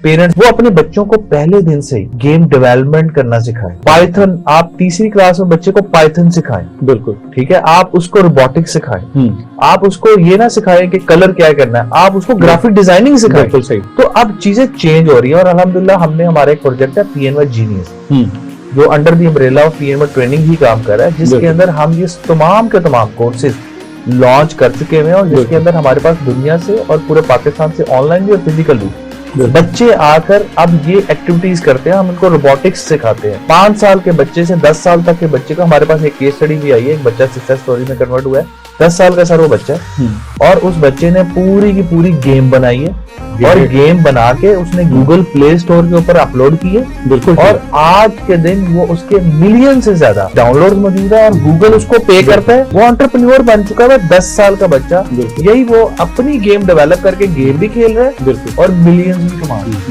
Parents वो अपने बच्चों को पहले दिन से ही गेम डेवलपमेंट करना सिखाएं। पाइथन, आप तीसरी क्लास में बच्चे को पाइथन सिखाएं। बिल्कुल ठीक है, आप उसको रोबोटिक्स सिखाएं। आप उसको ये ना सिखाएं कि कलर क्या करना है, आप उसको ग्राफिक डिजाइनिंग सिखाएं। बिल्कुल सही। तो अब चीजें चेंज हो रही है और अल्हम्दुलिल्लाह हमने हमारा एक प्रोजेक्ट है PNY जीनियस जो under the umbrella of PNY training ही काम कर रहा है, जिसके अंदर हम ये तमाम के तमाम कोर्सेज लॉन्च कर चुके हैं और जिसके अंदर हमारे पास दुनिया से और पूरे पाकिस्तान से ऑनलाइन भी और फिजिकल भी बच्चे आकर अब ये एक्टिविटीज करते हैं। हम उनको रोबोटिक्स सिखाते हैं। 5 साल के बच्चे से 10 साल तक के बच्चे का हमारे पास एक केस स्टडी भी आई है। एक बच्चा सक्सेस स्टोरी में कन्वर्ट हुआ है, 10 साल का सर वो बच्चा है और उस बच्चे ने पूरी की पूरी गेम बनाई है और गेम बना के उसने गूगल प्ले स्टोर के ऊपर अपलोड की है। बिल्कुल और आज के दिन वो उसके मिलियन से ज्यादा डाउनलोड मौजूद है और गूगल उसको पे करता है। वो एंटरप्रेन्योर बन चुका है, 10 साल का बच्चा। यही वो अपनी गेम डेवलप करके गेम भी खेल रहा है और मिलियंस भी कमा रहा है।